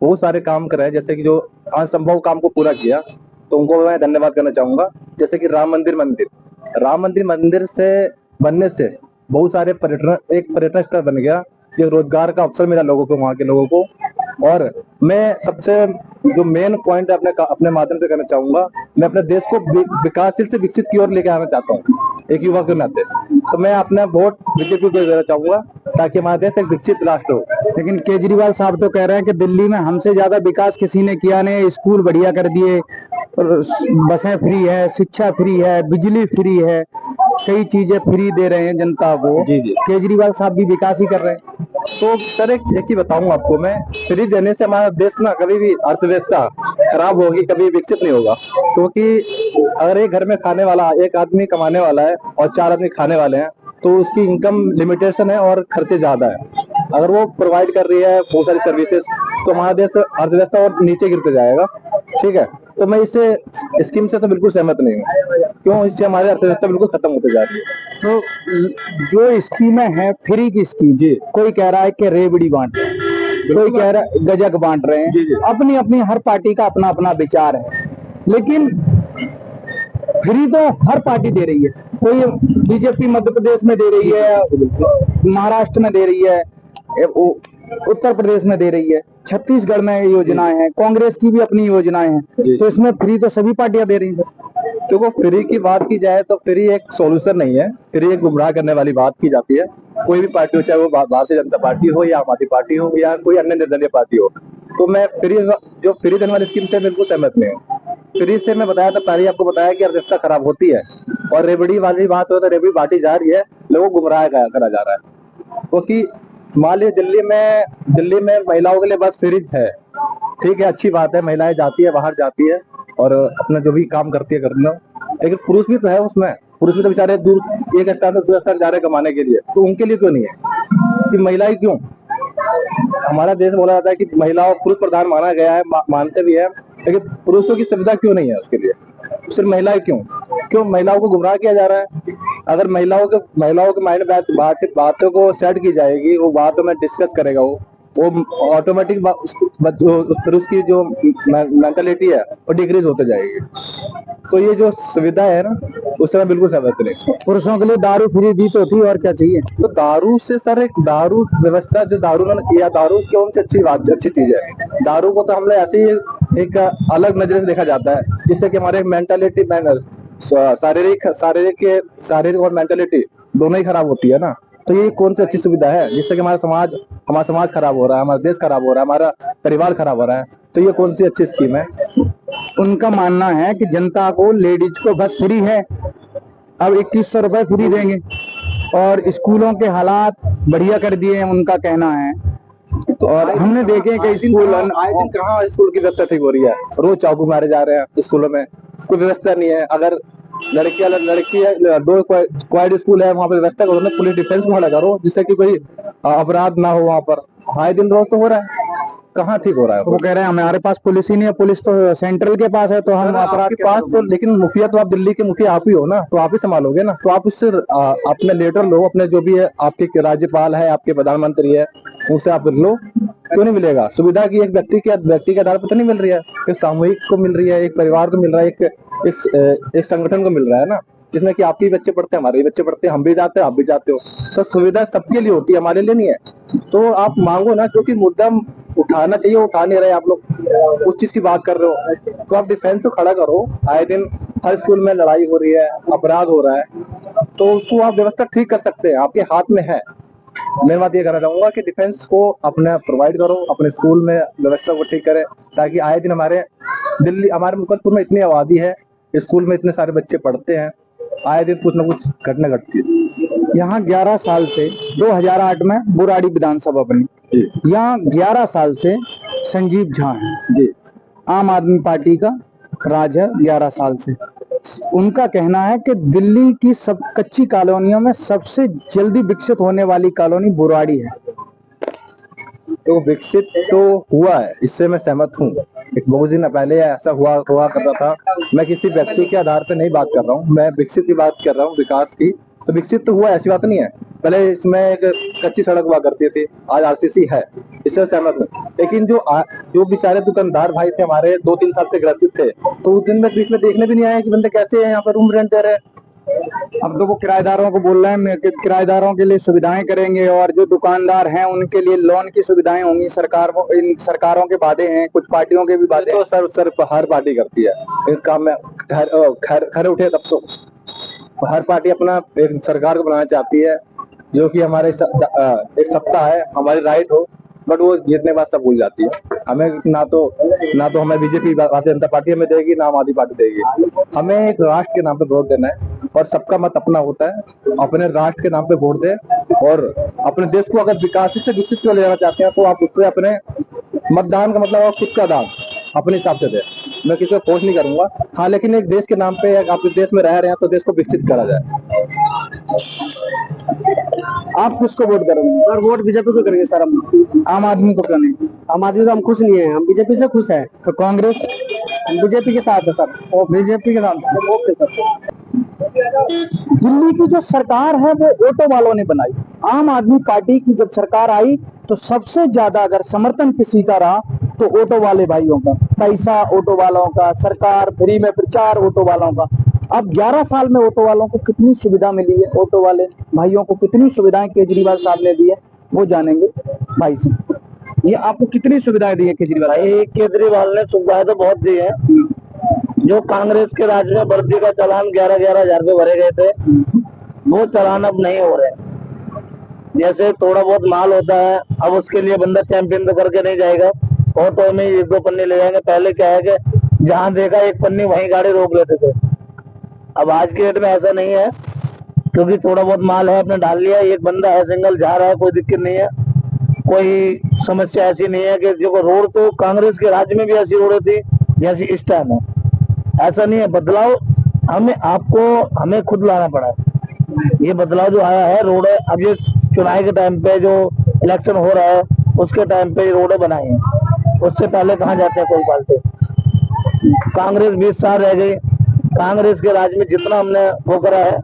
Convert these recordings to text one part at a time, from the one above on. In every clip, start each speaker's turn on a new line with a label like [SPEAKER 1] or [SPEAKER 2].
[SPEAKER 1] बहुत सारे काम करे हैं, जैसे कि जो असंभव काम को पूरा किया, तो उनको मैं धन्यवाद करना चाहूंगा। जैसे कि राम मंदिर से बनने से बहुत सारे पर्यटन, एक पर्यटन स्थल बन गया, जो रोजगार का अवसर मिला लोगों को, वहाँ के लोगों को। और मैं सबसे जो मेन पॉइंट अपने अपने माध्यम से करना चाहूंगा, मैं अपने देश को विकासशील से विकसित की ओर लेके आना चाहता हूँ, एक युवा के नाते। तो मैं अपना वोट बीजेपी को देना चाहूंगा, ताकि हमारा देश एक विकसित राष्ट्र हो।
[SPEAKER 2] लेकिन केजरीवाल साहब तो कह रहे हैं कि दिल्ली में हमसे ज्यादा विकास किसी ने किया नहीं, स्कूल बढ़िया कर दिए, बसें फ्री है, शिक्षा फ्री है, बिजली फ्री है, कई चीजें फ्री दे रहे हैं जनता को।
[SPEAKER 1] जी जी।
[SPEAKER 2] केजरीवाल साहब भी विकास ही कर रहे हैं।
[SPEAKER 1] तो सर एक चीज बताऊं आपको मैं, फ्री देने से हमारा देश ना कभी भी अर्थव्यवस्था खराब होगी, कभी विकसित नहीं होगा। क्योंकि अगर एक घर में खाने वाला एक आदमी कमाने वाला है और 4 आदमी खाने वाले हैं, तो उसकी इनकम लिमिटेशन है और खर्चे ज्यादा है। अगर वो प्रोवाइड कर रही है बहुत सारी सर्विसेज, तो हमारा देश अर्थव्यवस्था और नीचे गिरते जाएगा। ठीक है, तो मैं इसे स्कीम से तो बिल्कुल सहमत नहीं हूँ। क्यों? इससे हमारी अर्थव्यवस्था बिल्कुल खत्म होते जा रही है।
[SPEAKER 2] तो जो स्कीमें हैं फ्री की स्कीम,
[SPEAKER 1] जी
[SPEAKER 2] कोई कह रहा है कि रेवड़ी बांट रहे हैं, कोई कह रहा है गजक बांट रहे
[SPEAKER 1] जी
[SPEAKER 2] हैं,
[SPEAKER 1] जी।
[SPEAKER 2] अपनी अपनी हर पार्टी का अपना अपना विचार है। लेकिन फ्री तो हर पार्टी दे रही है। कोई बीजेपी मध्य प्रदेश में दे रही है, महाराष्ट्र में दे रही है, उत्तर प्रदेश में दे रही है, छत्तीसगढ़ में योजनाएं हैं, कांग्रेस की भी अपनी योजनाएं हैं। तो इसमें फ्री तो सभी पार्टियां दे रही हैं।
[SPEAKER 1] क्योंकि फ्री की बात की जाए तो फ्री एक सॉल्यूशन नहीं है, फ्री एक गुमराह करने वाली बात की जाती है। कोई भी पार्टी हो, चाहे वो भारतीय जनता पार्टी हो या आम आदमी पार्टी हो या कोई अन्य निर्दलीय पार्टी हो। तो मैं जो फ्री देने वाली स्कीम से बिल्कुल सहमत नहीं हूँ। फ्री से मैं बताया था, पहले आपको बताया कि अर्थव्यवस्था खराब होती है। और रेबड़ी वाली बात हो तो रेबड़ी बांटी जा रही है, लोगों को गुमराह करा जा रहा है। क्योंकि मान लीजिए दिल्ली में महिलाओं के लिए बस फ्री है। ठीक है, अच्छी बात है, महिलाएं जाती है, बाहर जाती है और अपना जो भी काम करती है करना। लेकिन पुरुष भी तो है उसमें, पुरुष भी तो बेचारे दूर एक स्थान से दूसरे स्थान जा रहे हैं कमाने के लिए, तो उनके लिए क्यों नहीं है कि महिलाएं क्यों? हमारा देश बोला जाता है कि महिलाओं पुरुष प्रधान माना गया है, मानते भी है, लेकिन पुरुषों की सुविधा क्यों नहीं है उसके लिए? सिर्फ महिलाएं क्यों क्यों महिलाओं को गुमराह किया जा रहा है? अगर महिलाओं के माइंड बातों को सेट की जाएगी, वो बातों में डिस्कस करेगा, वो ऑटोमेटिक फिर उसकी जो मेंटालिटी है वो डिक्रीज होते जाएगी। तो ये जो सुविधा है ना, उससे मैं बिल्कुल सहमत नहीं।
[SPEAKER 2] पुरुषों के लिए दारू फ्री दी तो थी, और क्या चाहिए?
[SPEAKER 1] तो दारू से सर, एक दारू व्यवस्था जो दारू उन्होंने किया, दारू क्यों से अच्छी चीज है। दारू को तो हम लोग ऐसे ही एक अलग नजर से देखा जाता है, जिससे कि हमारे मेंटालिटी शारीरिक और मेंटालिटी दोनों ही खराब होती है ना। तो ये कौन सी अच्छी सुविधा है जिससे कि हमारा समाज खराब हो रहा है, हमारा देश खराब हो रहा है, हमारा परिवार खराब हो रहा है? तो ये कौन सी अच्छी स्कीम है?
[SPEAKER 2] उनका मानना है कि जनता को, लेडीज को बस फ्री है, अब 2100 रुपए फ्री देंगे, और स्कूलों के हालात बढ़िया कर दिए हैं, उनका कहना है। और हमने देखे कि स्कूल
[SPEAKER 1] आए दिन कहाँ स्कूल की व्यवस्था ठीक हो रही है, रोज चाकू मारे जा रहे हैं स्कूलों में, कोई व्यवस्था नहीं है। अगर लड़की दो क्वाड स्कूल है, वहाँ पे व्यवस्था करो ना, पुलिस डिफेंस में खड़ा करो, जिससे कि कोई अपराध ना हो वहाँ पर। आए दिन रोज तो हो रहा है, कहाँ ठीक हो रहा है?
[SPEAKER 2] वो कह रहे हैं हमारे पास पुलिस ही नहीं है, पुलिस तो सेंट्रल के पास है, तो हम अपराध
[SPEAKER 1] के पास तो, लेकिन मुखिया तो आप दिल्ली के मुखिया आप ही हो ना, तो आप ही संभालोगे ना। तो आप उससे अपने लीडर लो, अपने जो भी है, आपके राज्यपाल है, आपके प्रधानमंत्री है, उनसे आप लो। क्यों नहीं मिलेगा? सुविधा की एक व्यक्ति के आधार पर तो नहीं मिल रही है, एक सामूहिक को मिल रही है, एक परिवार को मिल रहा है, एक संगठन को मिल रहा है ना, जिसमें कि आपके बच्चे पढ़ते हैं, हमारे बच्चे पढ़ते हैं, हम भी जाते हैं, आप भी जाते हो। तो सुविधा सबके लिए होती है, हमारे लिए नहीं है। तो आप मांगो ना, क्योंकि मुद्दा उठाना चाहिए, उठा नहीं रहे आप लोग, उस चीज की बात कर रहे हो। तो आप डिफेंस को खड़ा करो। आए दिन हर स्कूल में लड़ाई हो रही है, अपराध हो रहा है, तो उसको आप व्यवस्था ठीक कर सकते हैं, आपके हाथ में है। मैं बात ये कहना चाहूंगा कि डिफेंस को अपने प्रोवाइड करो, अपने स्कूल में व्यवस्था को ठीक करें, ताकि आए दिन हमारे मुकदपुर में इतनी आबादी है, स्कूल में इतने सारे बच्चे पढ़ते हैं, आए दिन कुछ ना कुछ घटना घटती है।
[SPEAKER 2] यहाँ 11 साल से 2008 में बुराड़ी विधानसभा बनी, यहाँ 11 साल से संजीव झा है
[SPEAKER 1] जी,
[SPEAKER 2] आम आदमी पार्टी का राज है 11 साल से। उनका कहना है कि दिल्ली की सब कच्ची कॉलोनियों में सबसे जल्दी विकसित होने वाली कॉलोनी बुराड़ी है।
[SPEAKER 1] तो विकसित तो हुआ है, इससे मैं सहमत हूँ। एक बहुत दिन पहले ऐसा हुआ करता था। मैं किसी व्यक्ति के आधार पर नहीं बात कर रहा हूँ, मैं विकसित की बात कर रहा हूँ, विकास की। तो विकसित तो हुआ है, ऐसी बात नहीं है। पहले इसमें एक कच्ची सड़क हुआ करती थी, आज आरसीसी है, इससे सहमत हूँ। लेकिन जो बेचारे दुकानदार भाई थे हमारे, 2-3 साल से ग्रसित थे, तो उस दिन में बीच में देखने भी नहीं आया कि बंदे कैसे यहाँ पर रूम रेंट दे रहे हैं।
[SPEAKER 2] अब तो वो किराएदारों को बोल रहे हैं कि किराएदारों के लिए सुविधाएं करेंगे, और जो दुकानदार हैं उनके लिए लोन की सुविधाएं होंगी। सरकार को, इन सरकारों के वादे हैं, कुछ पार्टियों के भी वादे
[SPEAKER 1] तो सर हर पार्टी करती है इन काम में। खैर उठे तब तो हर पार्टी अपना एक सरकार को बनाना चाहती है, जो कि हमारे एक सत्ता है, हमारी राइट हो, बट वो जीतने के बाद सब भूल जाती है। हमें ना तो हमें बीजेपी भारतीय जनता पार्टी हमें देगी, ना आम आदमी पार्टी देगी। हमें एक राष्ट्र के नाम पे वोट देना है, और सबका मत अपना होता है। अपने राष्ट्र के नाम पे वोट दे, और अपने देश को अगर विकास से विकसित कर ले जाना चाहते हैं, तो आप उसको अपने मतदान का मतलब खुद का दान अपने हिसाब से दे। मैं किसी को फोर्स नहीं करूंगा। हाँ, लेकिन एक देश के नाम पे, आप इस देश में रह रहे हैं तो देश को विकसित करा जाए।
[SPEAKER 2] आप किसको वोट करेंगे?
[SPEAKER 3] सर वोट बीजेपी को करेंगे सर हम।
[SPEAKER 2] आम आदमी को क्यों नहीं?
[SPEAKER 3] आम आदमी तो हम खुश नहीं है, हम बीजेपी से खुश है।
[SPEAKER 2] तो कांग्रेस?
[SPEAKER 3] हम बीजेपी के साथ है सर।
[SPEAKER 2] और बीजेपी के साथ?
[SPEAKER 3] Okay sir.
[SPEAKER 2] दिल्ली की जो सरकार है वो ऑटो वालों ने बनाई। आम आदमी पार्टी की जब सरकार आई तो सबसे ज्यादा अगर समर्थन किसी का रहा तो ऑटो वाले भाइयों का, पैसा ऑटो वालों का, सरकार फ्री में प्रचार ऑटो वालों का। अब 11 साल में ऑटो वालों को कितनी सुविधा मिली है, ऑटो वाले भाइयों को कितनी सुविधाएं केजरीवाल साहब ने दी है, वो जानेंगे भाई से। ये आपको कितनी सुविधाएं दी है केजरीवाल?
[SPEAKER 3] भाई केजरीवाल ने सुविधाएं तो बहुत दी है। जो कांग्रेस के राज में वर्दी का चालान 11-11 हजार रुपए भरे गए थे, वो चालान अब नहीं हो रहे। जैसे थोड़ा बहुत माल होता है, अब उसके लिए बंदा चैंपियन तो करके नहीं जाएगा, ऑटो में 1-2 पन्ने ले जाएंगे। पहले क्या है कि जहां देखा एक पन्नी वहीं गाड़ी रोक लेते थे। अब आज के डेट में ऐसा नहीं है, क्योंकि थोड़ा बहुत माल है अपने डाल लिया, एक बंदा है सिंगल जा रहा है, कोई दिक्कत नहीं है। कोई समस्या ऐसी नहीं है कि देखो रोड तो कांग्रेस के राज्य में भी ऐसी रोड थी जैसी इस टाइम है, ऐसा नहीं है। बदलाव हमें खुद लाना पड़ा है। ये बदलाव जो आया है रोड, अब ये चुनाव के टाइम पे जो इलेक्शन हो रहा है उसके टाइम पे रोडें बनाई हैं, उससे पहले कहाँ जाते हैं कोई पार्टी। कांग्रेस 20 साल रह गई, कांग्रेस के राज में जितना हमने वो करा है,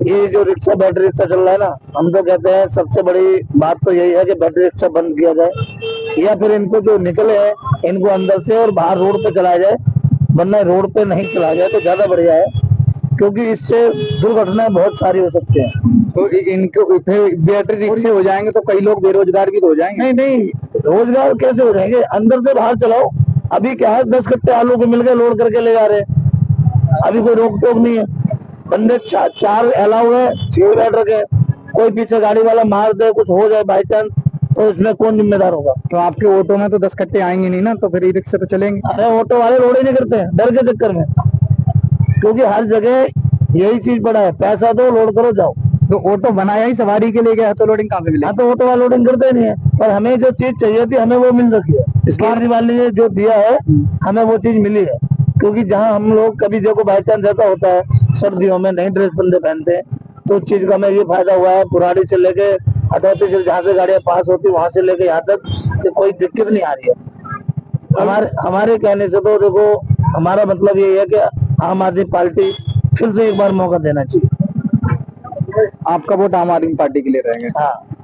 [SPEAKER 3] ये जो रिक्शा बैटरी रिक्शा चल रहा है ना, हम तो कहते हैं सबसे बड़ी बात तो यही है कि बैटरी रिक्शा बंद किया जाए, या फिर इनको जो निकले हैं इनको अंदर से और बाहर रोड पे चलाया जाए, वरना रोड पे नहीं चलाया जाए तो ज्यादा बढ़िया है, क्योंकि इससे दुर्घटनाएं बहुत सारी हो सकती हैं।
[SPEAKER 2] तो इनको बैटरी रिक्शे हो जाएंगे तो कई लोग बेरोजगार भी तो हो जाएंगे।
[SPEAKER 3] नहीं, रोजगार कैसे हो जाएंगे? अंदर से बाहर चलाओ। अभी क्या है, 10 कट्टे आलू के मिल गए, लोड करके ले जा रहे हैं, अभी कोई रोक टोक नहीं है। बंदे 4 अलाउ है, 6 बैठ रखे, कोई पीछे गाड़ी वाला मार दे, कुछ हो जाए बाई चांस, तो इसमें कौन जिम्मेदार होगा?
[SPEAKER 2] तो आपके ऑटो में तो 10 कट्टे आएंगे नहीं ना, तो फिर ई रिक्शा तो चलेंगे।
[SPEAKER 3] अरे ऑटो वाले रोड ही नहीं करते हैं, डर के चक्कर में, क्योंकि हर जगह यही चीज पड़ा है, पैसा दो लोड करो जाओ।
[SPEAKER 2] तो ऑटो बनाया ही सवारी के लिए गया, तो लोडिंग कहाँ पे मिलेगी?
[SPEAKER 3] हाँ, तो ऑटो वाले लोडिंग करते नहीं है, पर हमें जो चीज चाहिए थी हमें वो मिल रही है। केजरीवाल ने जो दिया है हमें वो चीज मिली है, क्योंकि जहाँ हम लोग कभी देखो बाई चांस ऐसा होता है सर्दियों में नई ड्रेस बंदे पहनते हैं, तो उस चीज का हमें ये फायदा हुआ है। पुरानी से लेके हटौती से जहाँ से गाड़ियां पास होती वहां से लेके यहाँ तक कि कोई दिक्कत नहीं आ रही है। हमारे कहने से तो देखो, हमारा मतलब यही है कि आम आदमी पार्टी फिर से एक बार मौका देना चाहिए।
[SPEAKER 2] आपका वोट आम आदमी पार्टी के लिए रहेंगे?
[SPEAKER 3] हाँ।